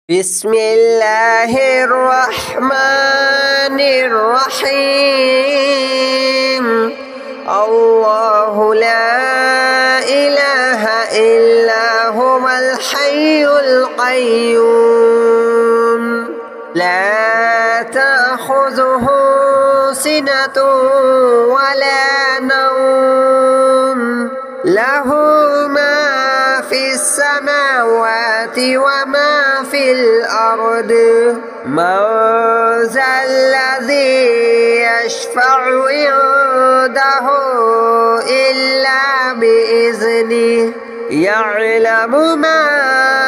بسم الله الرحمن الرحيم. الله لا إله إلا هو الحي القيوم لا تأخذه سنة ولا نوم له ما في السماوات وما في الأرض من ذا الذي يشفع عنده إلا بإذنه يعلم ما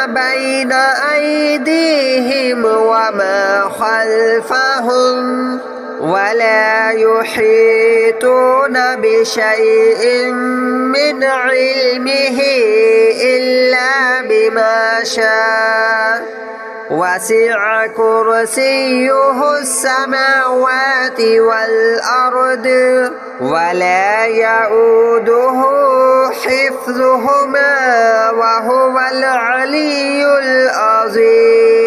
بين أيديهم وما خلفهم ولا يحيطون بشيء من علمه إلا بما شاء وسع كرسيه السماوات والأرض ولا يؤوده حفظهما وهو العلي العظيم.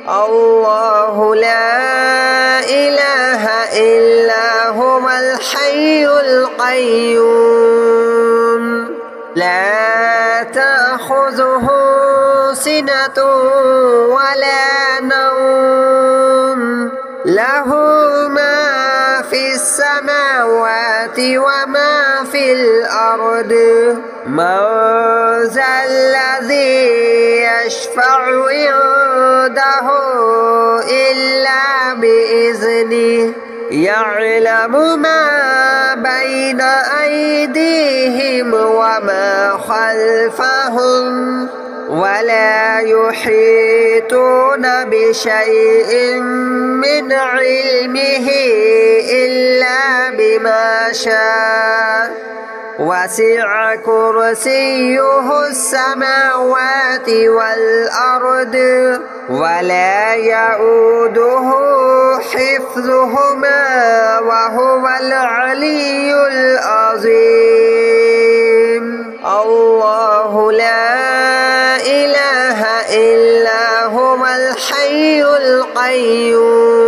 الله لا إله إلا هو الحي القيوم لا تأخذه سنة ولا نوم له ما في السماوات وما في الأرض من ذا الذي يشفع عنده إلا بإذنه يعلم ما بين أيديهم وما خلفهم ولا يحيطون بشيء من علمه إلا بما شاء وسع كرسيه السماوات والأرض ولا يؤوده حفظهما وهو العلي العظيم. الله لا إله إلا هو الحي القيوم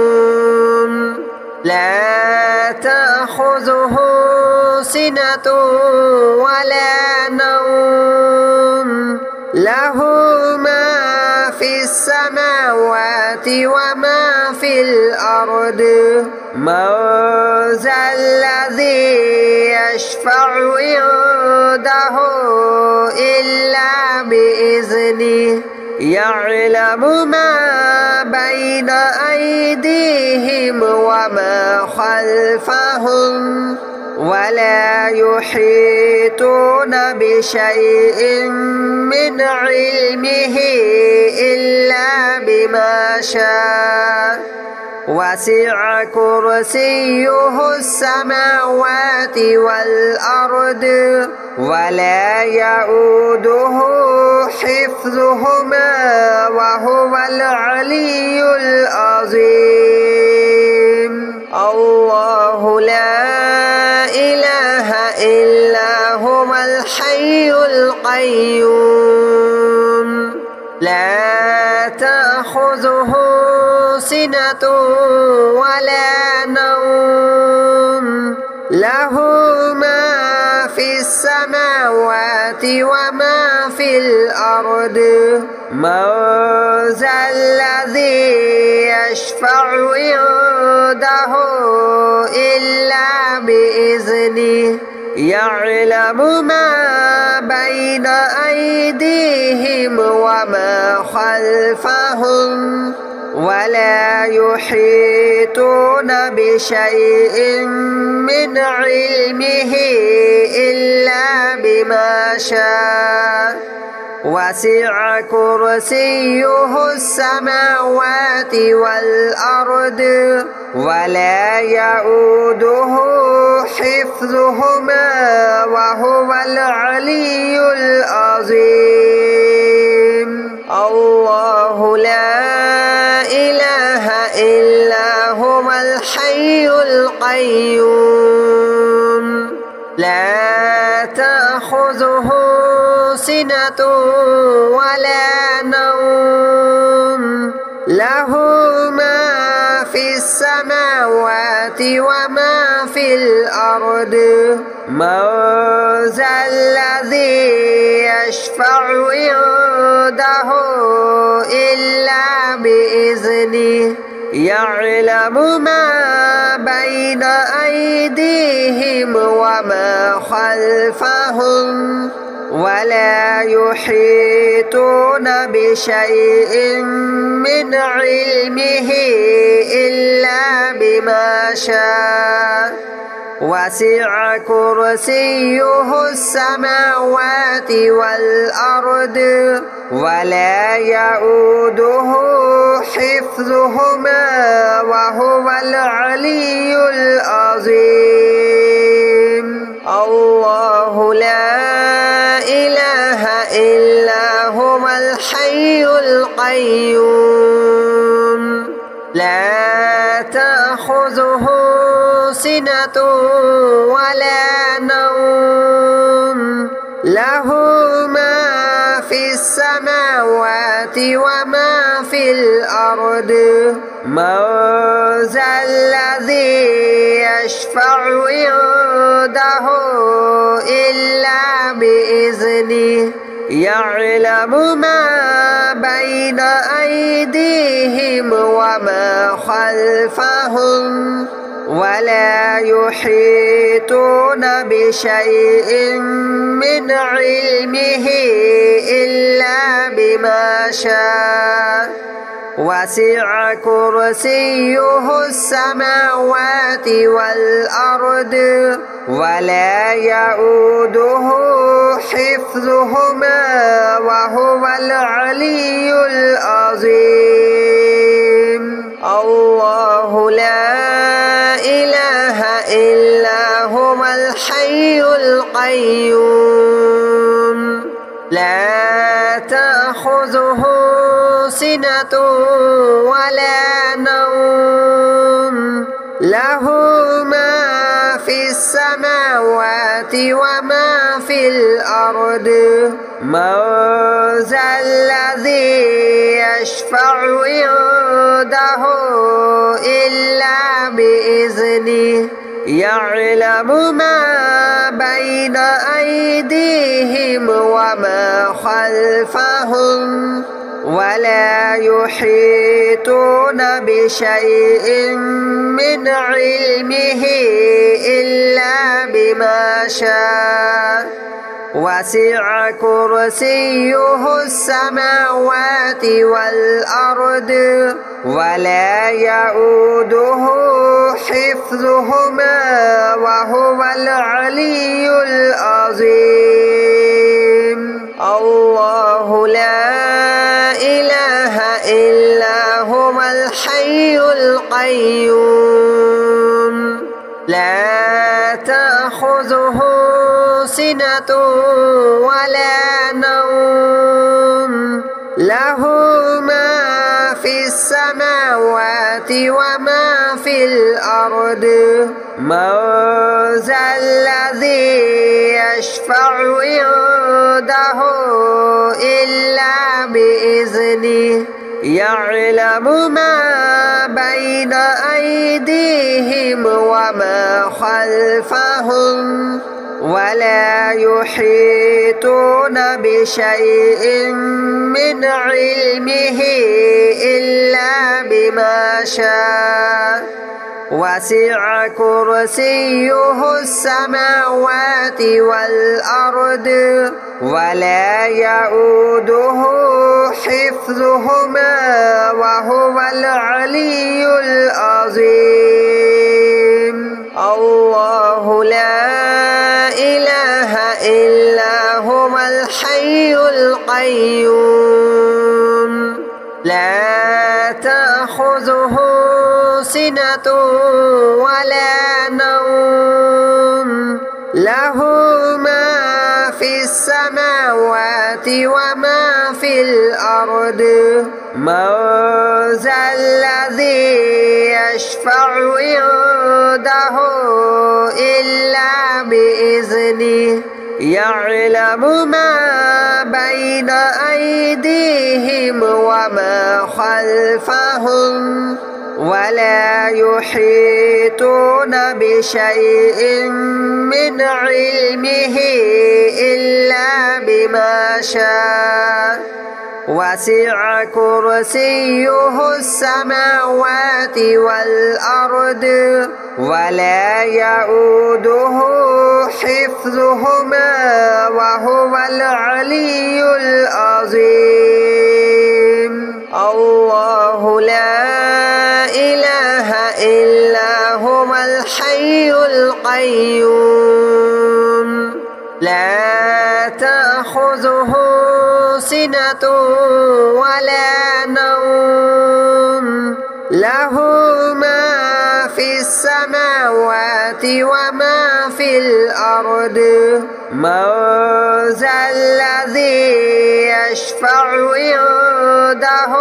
لا تأخذه سنة ولا نوم له ما في السماوات وما في الأرض من ذا الذي يشفع عنده إلا بإذنه يعلم ما بين أيديهم وما خلفهم ولا يحيطون بشيء من علمه إلا بما شاء وسع كرسيه السماوات والأرض ولا يؤوده حفظهما وهو العلي العظيم. الله لا إله إلا هو الحي القيوم لا تأخذه سنة ولا نوم له ما في السماوات وما في الأرض من ذا الذي يشفع عنده إلا بإذنه يعلم ما بين أيديهم وما خلفهم ولا يحيطون بشيء من علمه إلا بما شاء وسع كرسيه السماوات والأرض ولا يؤوده حفظهما وهو العلي العظيم. الله لا إله إلا هو الحي القيوم لا تأخذه سنة ولا نوم له ما في السماوات وما في الأرض من ذا الذي يشفع عنده إلا بإذنه يعلم ما بين أيديهم وما خلفهم ولا يحيطون بشيء من علمه إلا بما شاء وسع كرسيه السماوات والأرض ولا يؤوده حفظهما وهو العلي العظيم الله لا إله إلا هو الحي القيوم لا تأخذه سنة ولا نوم له ما في السماوات وما في الأرض من ذا الذي يشفع عنده إلا بإذنه يعلم ما بين أيديهم وما خلفهم ولا يحيطون بشيء من علمه إلا بما شاء وسع كرسيه السماوات والأرض ولا يؤوده حفظهما وهو العلي العظيم الله لا إله إلا هو الحي القيوم لا تأخذه سنة ولا نوم له ما في السماوات وما في الأرض من ذا الذي يشفع عنده إلا بإذنه يعلم ما بين أيديهم وما خلفهم ولا يحيطون بشيء من علمه إلا بما شاء وسع كرسيه السماوات والأرض ولا يؤوده حفظهما وهو العلي العظيم الله لا إله إلا هو الحي القيوم لا تأخذه سنة ولا نوم له ما في السماوات وما في الأرض من ذا الذي يشفع عنده إلا بإذنه يعلم ما بين أيديهم وما خلفهم ولا يحيطون بشيء من علمه إلا بما شاء وسع كرسيه السماوات والأرض ولا يؤوده حفظهما وهو العلي العظيم الله لا إله إلا هو الحي القيوم لا تأخذه سنة ولا نوم له ما في السماوات وما في الأرض من ذا الذي يشفع عنده إلا بإذنه يعلم ما بين أيديهم وما خلفهم ولا يحيطون بشيء من علمه إلا بما شاء وسع كرسيه السماوات والأرض ولا يؤوده حفظهما وهو العلي العظيم الله لا إله إلا هو الحي القيوم لا تأخذه سنة ولا نوم له ما في السماوات وما في الأرض من ذا الذي يشفع عنده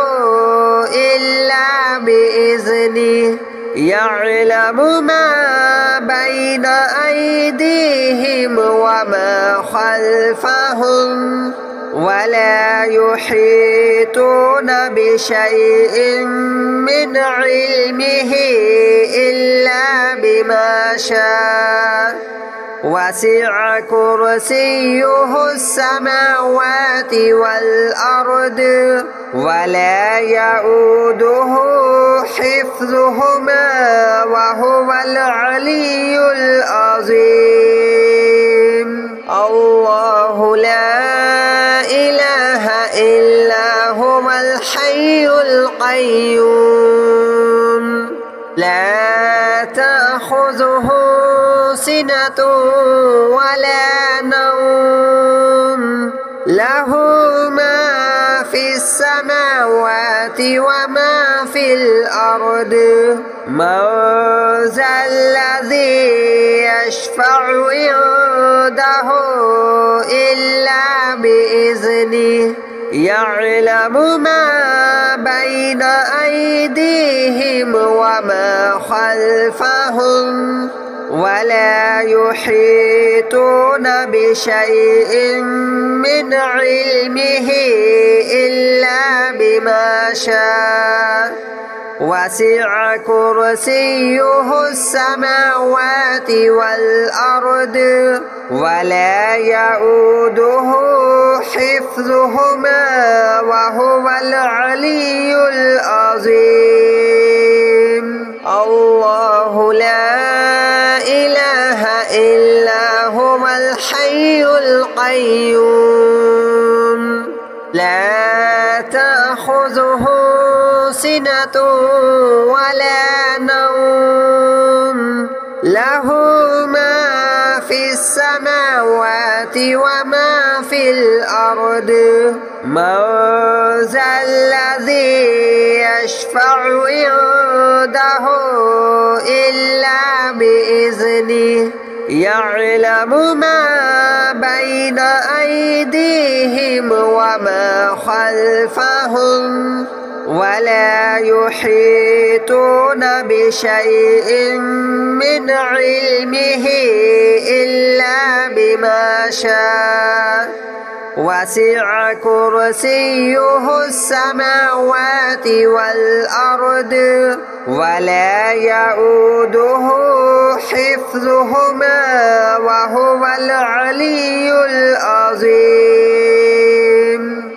إلا بإذنه يعلم ما بين أيديهم وما خلفهم ولا يحيطون بشيء من علمه إلا بما شاء وسع كرسيه السماوات والأرض ولا يؤوده حفظهما وهو العلي العظيم الله لا إله إلا هو الحي القيوم لا تأخذه سنة ولا نوم له ما في السماوات وما في الأرض من ذا الذي يشفع عنده إلا بإذنه يعلم ما بين أيديهم وما خلفهم ولا يحيطون بشيء من علمه إلا بما شاء وسع كرسيه السماوات والأرض ولا يؤوده حفظهما وهو العلي العظيم الله لا إله إلا هو الحي القيوم لا تأخذه سنة ولا نوم له ما في السماوات وما في الأرض من ذا الذي يشفع عنده إلا بإذنه يعلم ما بين أيديهم وما خلفهم ولا يحيطون بشيء من علمه إلا بما شاء وسع كرسيه السماوات والأرض ولا يؤوده حفظهما وهو العلي العظيم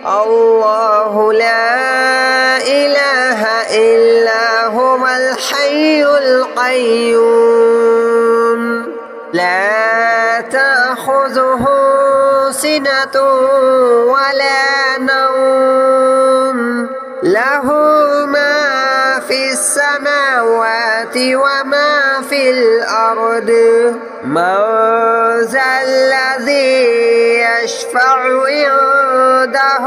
الله لا إله إلا هو الحي القيوم لا تأخذه سنة ولا نوم له ما في السماوات وما في الأرض من ذا الذي يشفع عنده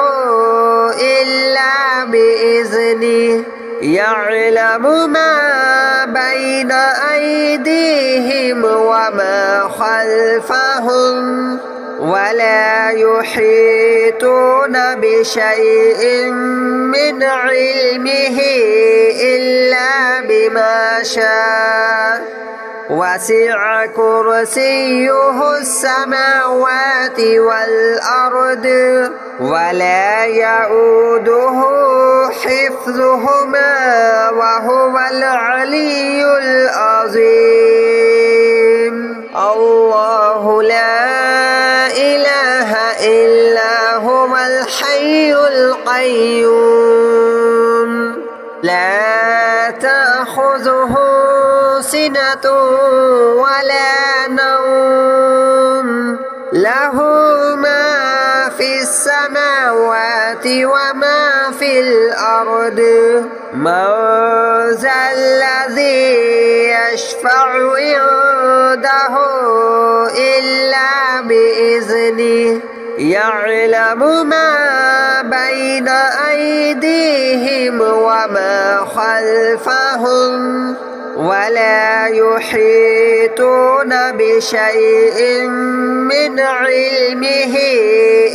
إلا بإذنه يعلم ما بين أيديهم وما خلفهم ولا يحيطون بشيء من علمه إلا بما شاء وسع كرسيه السماوات والأرض ولا يؤوده حفظهما وهو العلي العظيم. الله لا إله إلا هو الحي القيوم لا تأخذه سنة ولا نوم له ما في السماوات وما في الأرض. من ذا الذي يشفع عنده إلا بإذنه يعلم ما بين أيديهم وما خلفهم ولا يحيطون بشيء من علمه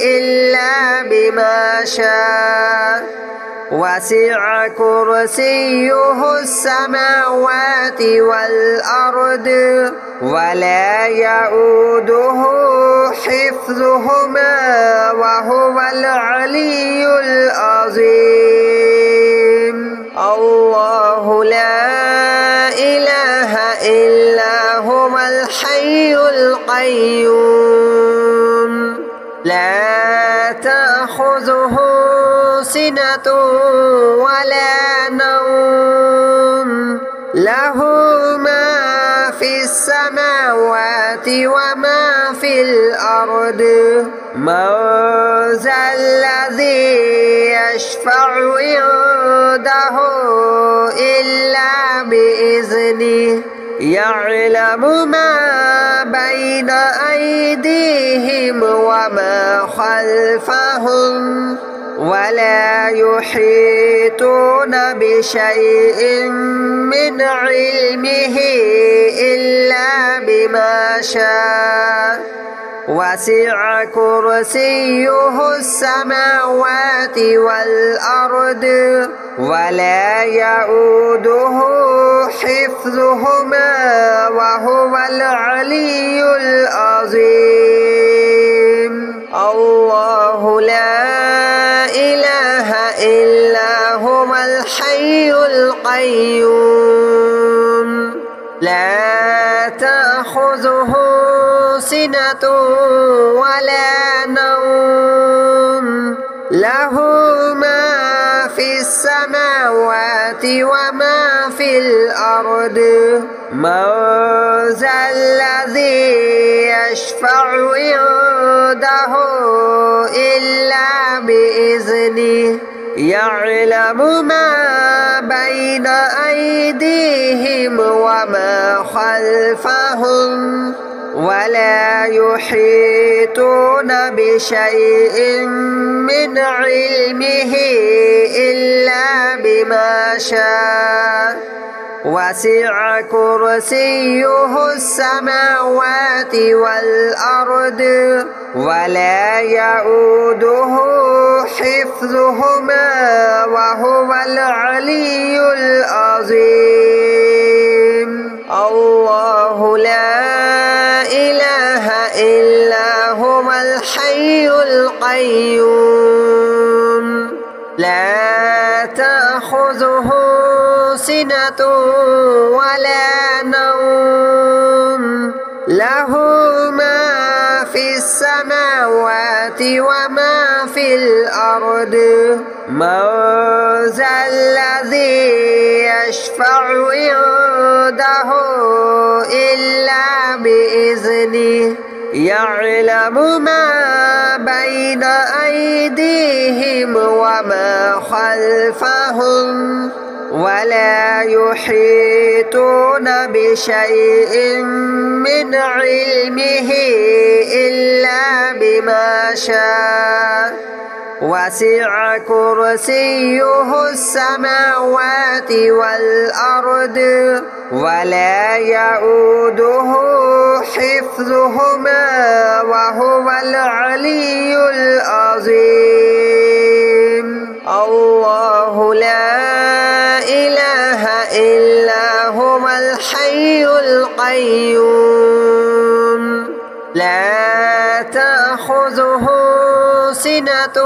إلا بما شاء. وسع كرسيه السماوات والأرض ولا يؤوده حفظهما وهو العلي العظيم. الله لا إله إلا هو الحي القيوم لا تأخذه سنة ولا نوم له ما في السماوات وما في الأرض. من ذا الذي يشفع عنده إلا بإذنه يعلم ما بين أيديهم وما خلفهم ولا يحيطون بشيء من علمه إلا بما شاء. وسع كرسيه السماوات والأرض ولا يؤوده حفظهما وهو العلي العظيم. الله لا إله إلا هو الحي القيوم لا تأخذه سنة ولا نوم له ما في السماوات وما في الأرض. من ذا الذي يشفع عنده إلا بإذنه يعلم ما بين أيديهم وما خلفهم ولا يحيطون بشيء من علمه إلا بما شاء. وسع كرسيه السماوات والأرض ولا يؤوده حفظهما وهو العلي العظيم. الله لا إله إلا هو الحي القيوم لا تأخذه سنة ولا نوم له ما في السماوات وما في الأرض. من ذا الذي يشفع عنده إلا بإذنه يعلم ما بين أيديهم وما خلفهم ولا يحيطون بشيء من علمه إلا بما شاء. وسع كرسيه السماوات والأرض ولا يؤوده حفظهما وهو العلي العظيم. الله لا إله إلا هو الحي القيوم القيوم لا تأخذه سنة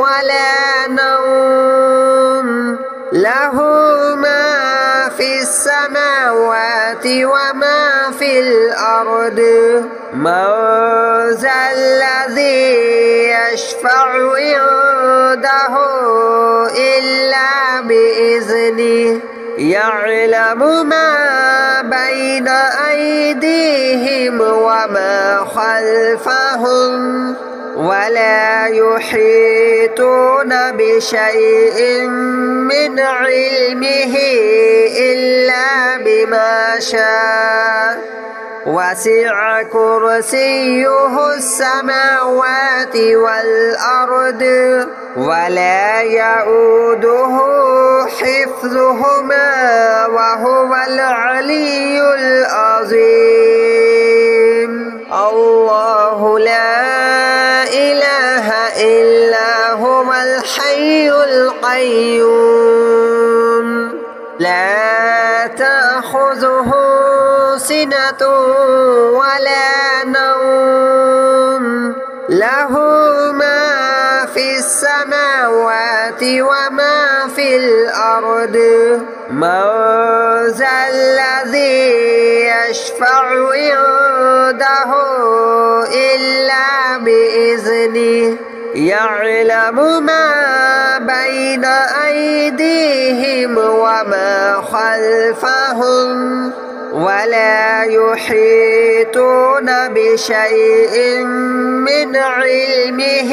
ولا نوم له ما في السماوات وما في الأرض من ذا الذي يشفع عنده إلا بإذنه يعلم ما بين أيديهم وما خلفهم ولا يحيطون بشيء من علمه إلا بما شاء وسع كرسيه السماوات والأرض ولا يؤوده حفظهما وهو العلي العظيم الله لا إله إلا هو الحي القيوم لا تأخذه سنة ولا نوم له ما في السماوات وما في الأرض من ذا الذي يشفع عنده إلا بإذنه يعلم ما بين أيديهم وما خلفهم ولا يحيطون بشيء من علمه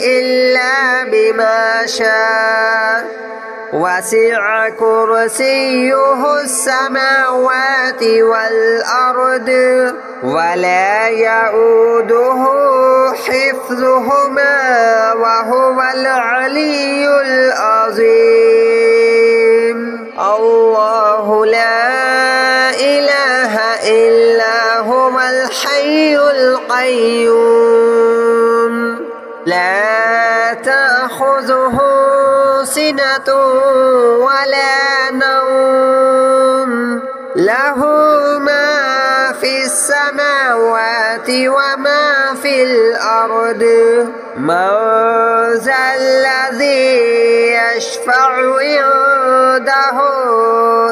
إلا بما شاء وسع كرسيه السماوات والأرض ولا يؤوده حفظهما وهو العلي العظيم الله لا إله إلا هو الحي القيوم لا تأخذه سنة ولا نوم له ما في السماوات وما في الأرض من ذا الذي يشفع عنده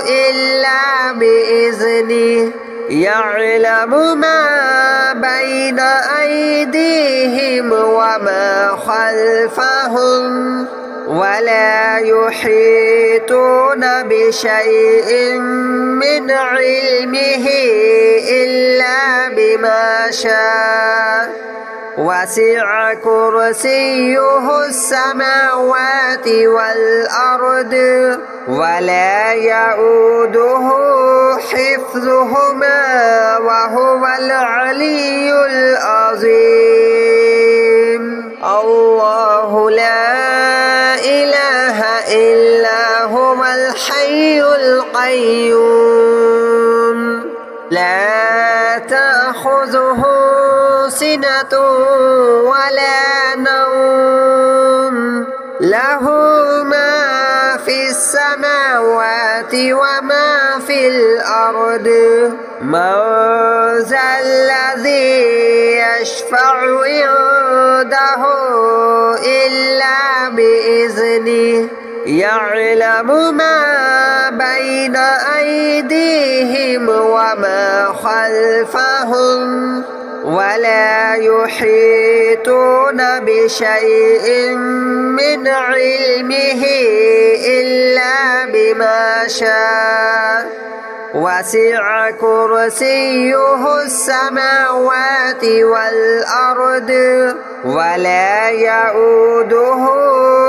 إلا بإذنه يعلم ما بين أيديهم وما خلفهم ولا يحيطون بشيء من علمه إلا بما شاء وسع كرسيه السماوات والأرض ولا يؤوده حفظهما وهو العلي العظيم الله لا إله إلا هو الحي القيوم لا تأخذه سنة ولا نوم له ما في السماوات وما في الأرض من ذا الذي يشفع عنده إلا بإذنه يعلم ما بين أيديهم وما خلفهم ولا يحيطون بشيء من علمه إلا بما شاء وسع كرسيه السماوات والأرض ولا يؤوده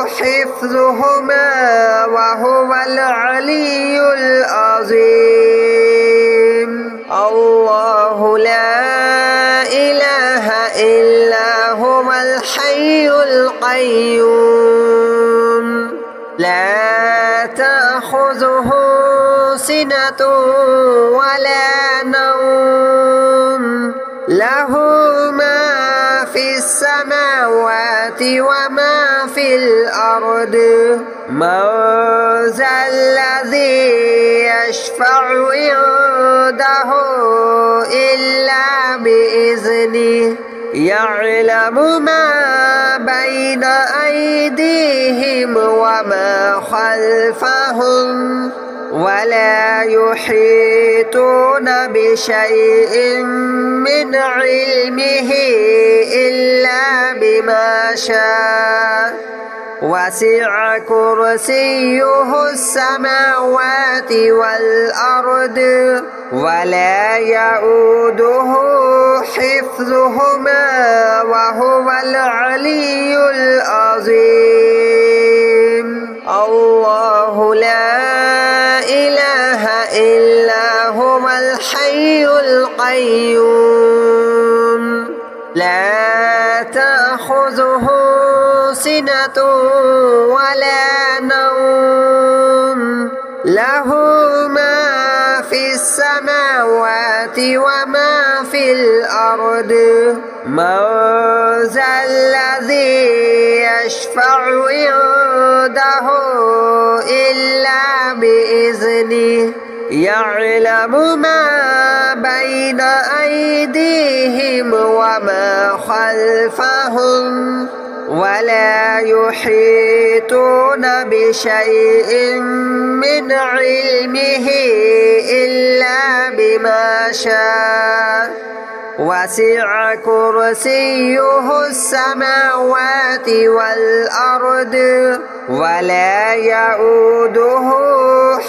حفظهما وهو العلي العظيم الله لا إله إلا هو الحي القيوم لا تأخذه سنة ولا نوم له ما في السماوات وما في الأرض من ذا الذي يشفع عنده إلا بإذنه يعلم ما بين أيديهم وما خلفهم ولا يحيطون بشيء من علمه إلا بما شاء وسع كرسيه السماوات والأرض ولا يؤوده حفظهما وهو العلي العظيم الله لا إله إلا هو الحي القيوم لا تأخذه سنة ولا نوم له ما في السماوات وما في الأرض من ذا الذي يشفع عنده إلا بإذنه يعلم ما بين أيديهم وما خلفهم ولا يحيطون بشيء من علمه إلا بما شاء وسع كرسيه السماوات والأرض ولا يؤوده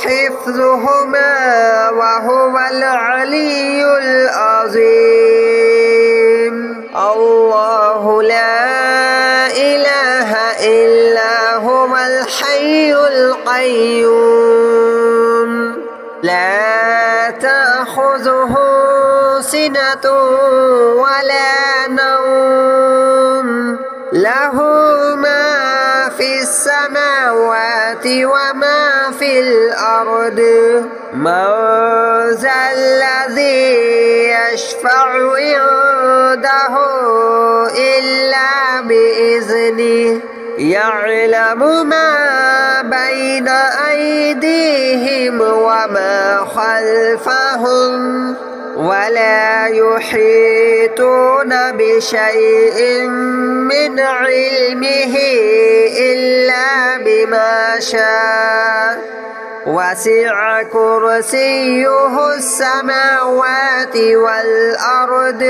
حفظهما وهو العلي العظيم الله لا إله إلا هو الحي القيوم لا تأخذه سنة ولا نوم له ما في السماوات وما في الأرض من ذا الذي يشفع عنده إلا بإذنه يعلم ما بين أيديهم وما خلفهم ولا يحيطون بشيء من علمه إلا بما شاء وسع كرسيه السماوات والأرض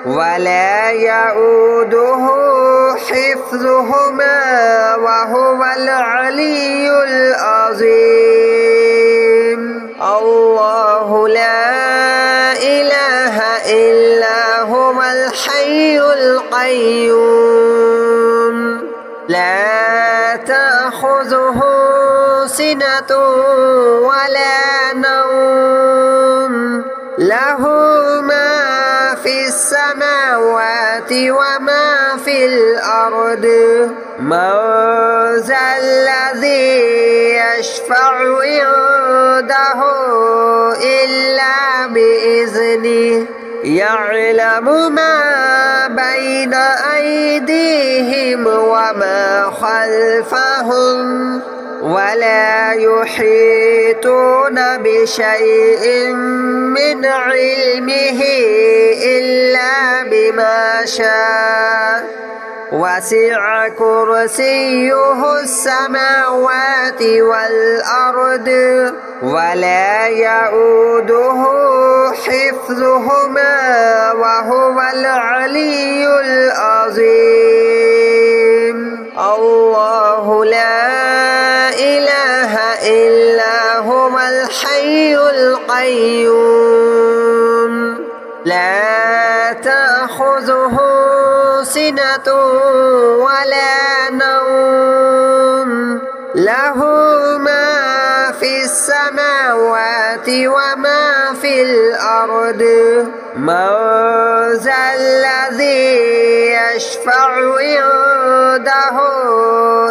ولا يؤوده حفظهما وهو العلي العظيم الله لا إله إلا هو الحي القيوم لا تأخذه سنة ولا نوم له ما في السماوات وما في الأرض من ذا الذي يشفع عنده إلا بإذنه يعلم ما بين أيديهم وما خلفهم ولا يحيطون بشيء من علمه إلا بما شاء وسع كرسيه السماوات والأرض ولا يؤوده حفظهما وهو العلي العظيم الله لا إله إلا هو الحي القيوم لا تأخذه سنة ولا نوم له ما في السماوات وما في الأرض من ذا الذي يشفع عنده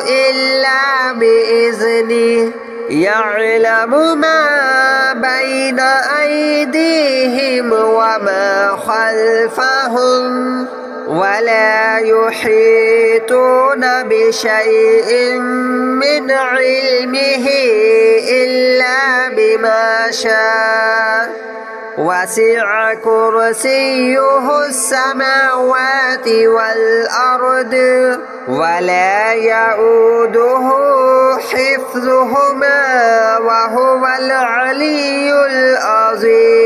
إلا بإذنه يعلم ما بين أيديهم وما خلفهم ولا يحيطون بشيء من علمه إلا بما شاء وسع كرسيه السماوات والأرض ولا يؤوده حفظهما وهو العلي العظيم